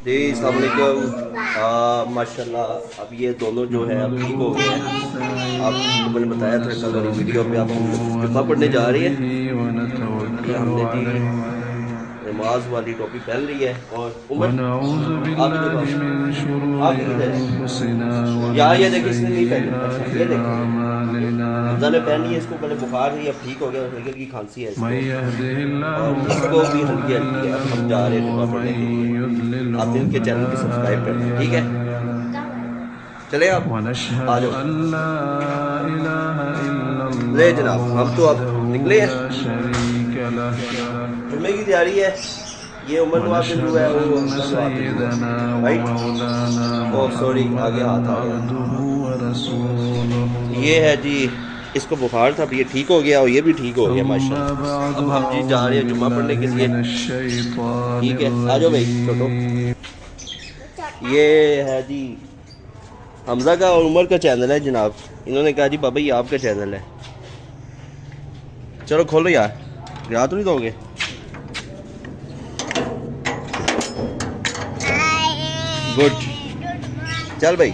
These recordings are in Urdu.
جی السلام علیکم. ماشاءاللہ اب یہ دونوں جو ہے اب ٹھیک ہو گئے ہیں. آپ کو میں نے بتایا تھا کل والی ویڈیو پہ آپ جمعہ پڑھنے جا رہی ہے. یہ ہم نے جی نماز والی ٹوپی پہن لی ہے. اور عمر آپ بھی دیکھو آپ بھی کدھر یہاں یہ دیکھیں اس نے نہیں پہنی. اچھا یہ دیکھیں حمزہ نے پہنی ہے. اس کو پہلے بخار ہے اب ٹھیک ہو گیا. ہلکی ہلکی کھانسی ہے اس کو اور اس کو بھی ہلکی ہلکی ہے. اب ہم جا رہے ہیں جمعہ پڑھنے کے لیے. آپ ان کے چینل کو سبسکرائب کریں ٹھیک ہے. چلے آپ آ جاؤ لے جناب. ہم تو اب نکلے ہیں. جمعے کی تیاری ہے. یہ عمر نواز دن جو ہے وہ حمزہ نواز دن ہے رائٹ. اوہ سوری آگے ہاتھ آ گیا. یہ ہے جی اس کو بخار تھا. اب یہ ٹھیک ہو گیا اور یہ بھی ٹھیک ہو گیا ماشاءاللہ. اب ہم جی جا رہے ہیں جمعہ پڑھنے کے لیے. ٹھیک ہے آ جاؤ بھائی چھوٹو. یہ ہے جی حمزہ کا اور عمر کا چینل ہے جناب. انہوں نے کہا جی بابا یہ آپ کا چینل ہے. چلو کھولو یار. گرا تو نہیں دو گے. گڈ چل بھائی.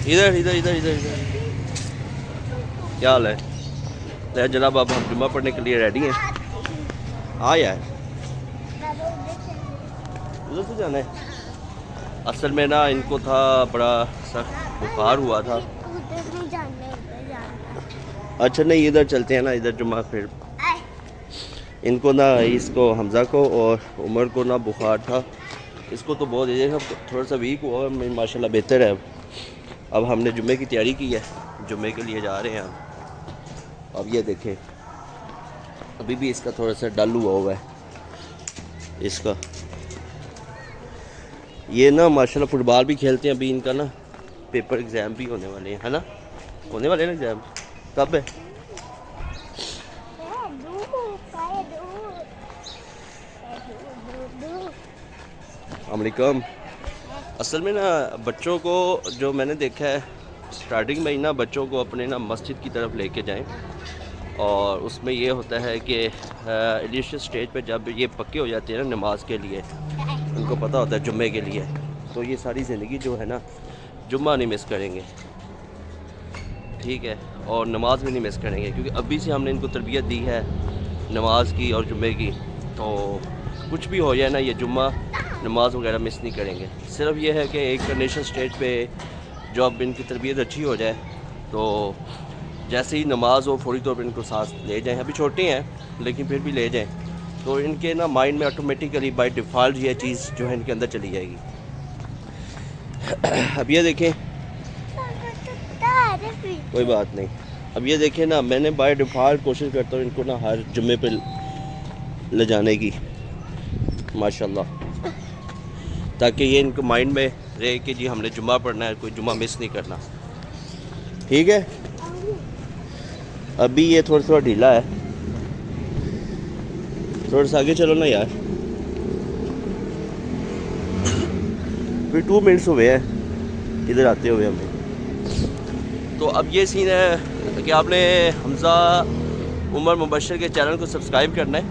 ادھر ادھر ادھر ادھر ادھر. کیا حال ہے جناب. اب ہم جمعہ پڑھنے کے لیے ریڈی ہیں. ہاں یار ادھر سے جانا ہے. اصل میں نا ان کو تھا بڑا سخت بخار ہوا تھا. اچھا نہیں ادھر چلتے ہیں نا. ادھر جمعہ پھر ان کو نا اس کو حمزہ کو اور عمر کو نا بخار تھا. اس کو تو بہت تھوڑا سا ویک ہوا اور ماشاءاللہ بہتر ہے. اب ہم نے جمعے کی تیاری کی ہے. جمعے کے لیے جا رہے ہیں ہم. اب یہ دیکھیں ابھی بھی اس کا تھوڑا سا ڈل ہوا ہے اس کا. یہ نا ماشاءاللہ فٹ بال بھی کھیلتے ہیں. ابھی ان کا نا پیپر ایگزام بھی ہونے والے ہیں ہے نا. ہونے والے ہیں نا ایگزام. کب ہے؟ السلام علیکم. اصل میں نا بچوں کو جو میں نے دیکھا ہے سٹارٹنگ میں ہی نا بچوں کو اپنے نا مسجد کی طرف لے کے جائیں. اور اس میں یہ ہوتا ہے کہ انیشیل سٹیج پہ جب یہ پکے ہو جاتے ہیں نا نماز کے لیے ان کو پتہ ہوتا ہے جمعے کے لیے تو یہ ساری زندگی جو ہے نا جمعہ نہیں مس کریں گے. ٹھیک ہے. اور نماز بھی نہیں مس کریں گے کیونکہ ابھی سے ہم نے ان کو تربیت دی ہے نماز کی اور جمعے کی. تو کچھ بھی ہو جائے نا یہ جمعہ نماز وغیرہ مس نہیں کریں گے. صرف یہ ہے کہ ایک انیشل سٹیج پہ جو اب ان کی تربیت اچھی ہو جائے تو جیسے ہی نماز ہو فوری طور پہ ان کو ساتھ لے جائیں. ابھی چھوٹے ہیں لیکن پھر بھی لے جائیں تو ان کے نا مائنڈ میں آٹومیٹیکلی بائی ڈیفالٹ یہ چیز جو ہے ان کے اندر چلی جائے گی. اب یہ دیکھیں کوئی بات نہیں. اب یہ دیکھیں نا میں نے بائی ڈیفالٹ کوشش کرتا ہوں ان کو نا ہر جمعے پہ لے جانے کی ماشاءاللہ تاکہ یہ ان کو مائنڈ میں رہے کہ جی ہم نے جمعہ پڑھنا ہے. کوئی جمعہ مس نہیں کرنا. ٹھیک ہے. ابھی یہ تھوڑا ڈھیلا ہے. تھوڑا سا آگے چلو نا یار. پھر 2 منٹس ہوئے ہیں ادھر آتے ہوئے ہمیں. تو اب یہ سین ہے کہ آپ نے حمزہ عمر مبشر کے چینل کو سبسکرائب کرنا ہے.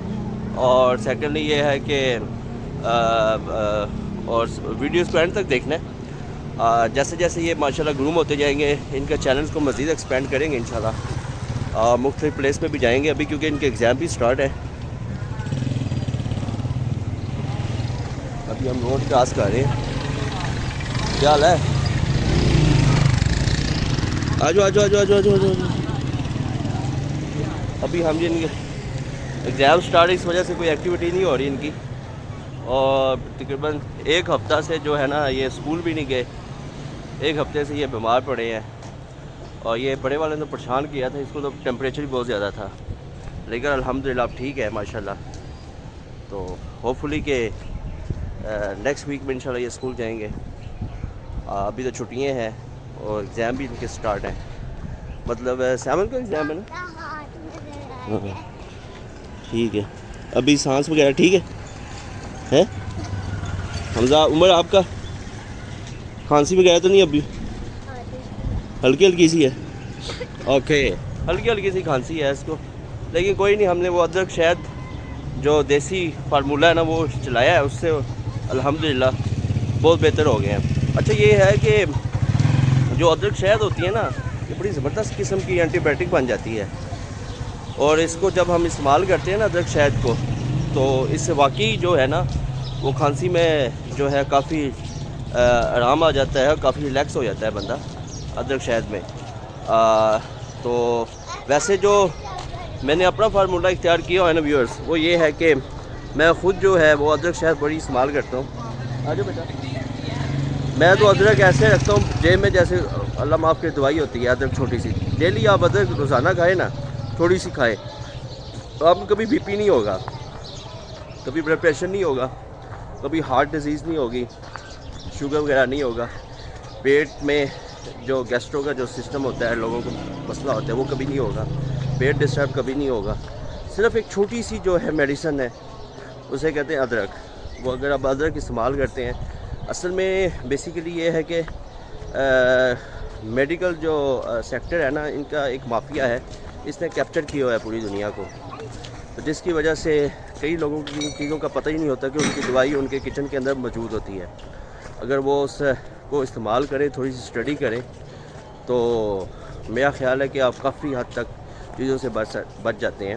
اور سیکنڈلی یہ ہے کہ اور ویڈیوز کو اینڈ تک دیکھنا ہے. جیسے جیسے یہ ماشاءاللہ گروم ہوتے جائیں گے ان کے چینلز کو مزید ایکسپینڈ کریں گے انشاءاللہ. مختلف پلیس پہ بھی جائیں گے ابھی کیونکہ ان کے ایگزام بھی سٹارٹ ہے. ابھی ہم روڈ کراس کر رہے ہیں. کیا حال ہے؟ آجو آجو آجو آجو آجو آجو. ابھی ہم ان کے ایگزام سٹارٹ اس وجہ سے کوئی ایکٹیویٹی نہیں ہو رہی ان کی. اور تقریباً 1 ہفتہ سے جو ہے نا یہ اسکول بھی نہیں گئے. 1 ہفتے سے یہ بیمار پڑے ہیں. اور یہ بڑے والے نے پریشان کیا تھا. اس کو تو ٹیمپریچر بھی بہت زیادہ تھا لیکن الحمدللہ اب ٹھیک ہے ماشاءاللہ. تو ہوپ فلی کہ نیکسٹ ویک میں انشاءاللہ یہ اسکول جائیں گے. ابھی تو چھٹیاں ہیں اور ایگزام بھی ان کے سٹارٹ ہیں. مطلب 7 کا ایگزام ہے نا. ہاں ٹھیک ہے. ابھی سانس وغیرہ ٹھیک ہے حمزہ عمر آپ کا کھانسی وغیرہ تو نہیں ابھی؟ ہلکی ہلکی سی ہے. اوکے ہلکی ہلکی سی کھانسی ہے اس کو لیکن کوئی نہیں, ہم نے وہ ادرک شہد جو دیسی فارمولہ ہے نا وہ چلایا ہے, اس سے الحمدللہ بہت بہتر ہو گئے ہیں. اچھا یہ ہے کہ جو ادرک شہد ہوتی ہے نا, یہ بڑی زبردست قسم کی اینٹی بائیوٹک بن جاتی ہے, اور اس کو جب ہم استعمال کرتے ہیں نا ادرک شہد کو, تو اس سے واقعی جو ہے نا وہ کھانسی میں جو ہے کافی آرام آ جاتا ہے, کافی ریلیکس ہو جاتا ہے بندہ ادرک شہد میں. تو ویسے جو میں نے اپنا فارمولہ اختیار کیا ہے نا ویورز, وہ یہ ہے کہ میں خود جو ہے وہ ادرک شہد بڑی استعمال کرتا ہوں. آجو بیٹا. میں تو ادرک ایسے رکھتا ہوں جیب میں, جیسے اللہ معاف کے دوائی ہوتی ہے ادرک چھوٹی سی. ڈیلی آپ ادرک روزانہ کھائیں نا, تھوڑی سی کھائیں, تو آپ کو کبھی بی پی نہیں ہوگا, کبھی بلڈ پریشر نہیں ہوگا, کبھی ہارٹ ڈیزیز نہیں ہوگی, شوگر وغیرہ نہیں ہوگا, پیٹ میں جو گیسٹرو کا جو سسٹم ہوتا ہے لوگوں کو مسئلہ ہوتا ہے وہ کبھی نہیں ہوگا, پیٹ ڈسٹرب کبھی نہیں ہوگا. صرف ایک چھوٹی سی جو ہے میڈیسن ہے, اسے کہتے ہیں ادرک. وہ اگر آپ ادرک استعمال کرتے ہیں, اصل میں بیسیکلی یہ ہے کہ میڈیکل جو سیکٹر ہے نا, ان کا ایک مافیا ہے, اس نے کیپچر کیا ہوا ہے پوری دنیا کو, تو جس کی وجہ سے کئی لوگوں کی چیزوں کا پتہ ہی نہیں ہوتا کہ ان کی دوائی ان کے کچن کے اندر موجود ہوتی ہے. اگر وہ اس کو استعمال کریں, تھوڑی سی اسٹڈی کریں, تو میرا خیال ہے کہ آپ کافی حد تک چیزوں سے بچ جاتے ہیں.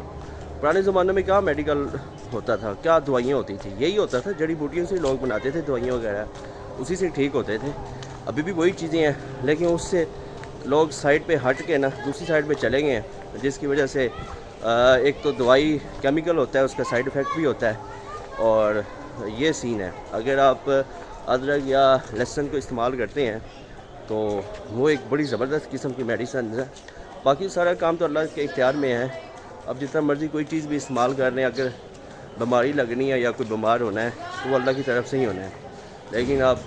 پرانے زمانے میں کیا میڈیکل ہوتا تھا, کیا دوائیاں ہوتی تھیں, یہی ہوتا تھا, جڑی بوٹیوں سے لوگ بناتے تھے دوائیاں وغیرہ, اسی سے ٹھیک ہوتے تھے. ابھی بھی وہی چیزیں ہیں, لیکن اس سے لوگ سائڈ پہ ہٹ کے نا دوسری سائڈ پہ چلے گئے ہیں, جس کی وجہ سے ایک تو دوائی کیمیکل ہوتا ہے, اس کا سائڈ افیکٹ بھی ہوتا ہے, اور یہ سین ہے. اگر آپ ادرک یا لہسن کو استعمال کرتے ہیں تو وہ ایک بڑی زبردست قسم کی میڈیسن ہے. باقی سارا کام تو اللہ کے اختیار میں ہے. اب جتنا مرضی کوئی چیز بھی استعمال کر رہے ہیں, اگر بیماری لگنی ہے یا کوئی بیمار ہونا ہے تو وہ اللہ کی طرف سے ہی ہونا ہے. لیکن آپ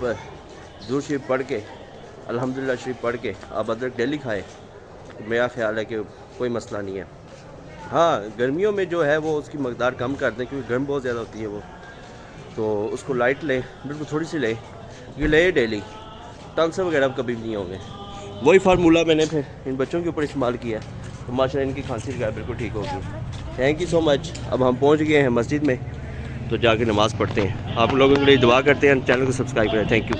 درود شریف پڑھ کے, الحمدللہ شریف پڑھ کے آپ ادرک ڈیلی کھائیں, میرا خیال ہے کہ کوئی مسئلہ نہیں ہے. ہاں گرمیوں میں جو ہے وہ اس کی مقدار کم کر دیں, کیونکہ گرم بہت زیادہ ہوتی ہے وہ, تو اس کو لائٹ لیں, بالکل تھوڑی سی لیں, یہ لیں ڈیلی, ٹانسر وغیرہ کبھی بھی نہیں ہوں گے. وہی فارمولہ میں نے پھر ان بچوں کے اوپر استعمال کیا ہے, تو ماشاء اللہ ان کی کھانسی وغیرہ بالکل ٹھیک ہوگی. تھینک یو سو مچ. اب ہم پہنچ گئے ہیں مسجد میں, تو جا کے نماز پڑھتے ہیں. آپ لوگوں کے لیے دعا کرتے ہیں, چینل کو سبسکرائب کریں. Thank you.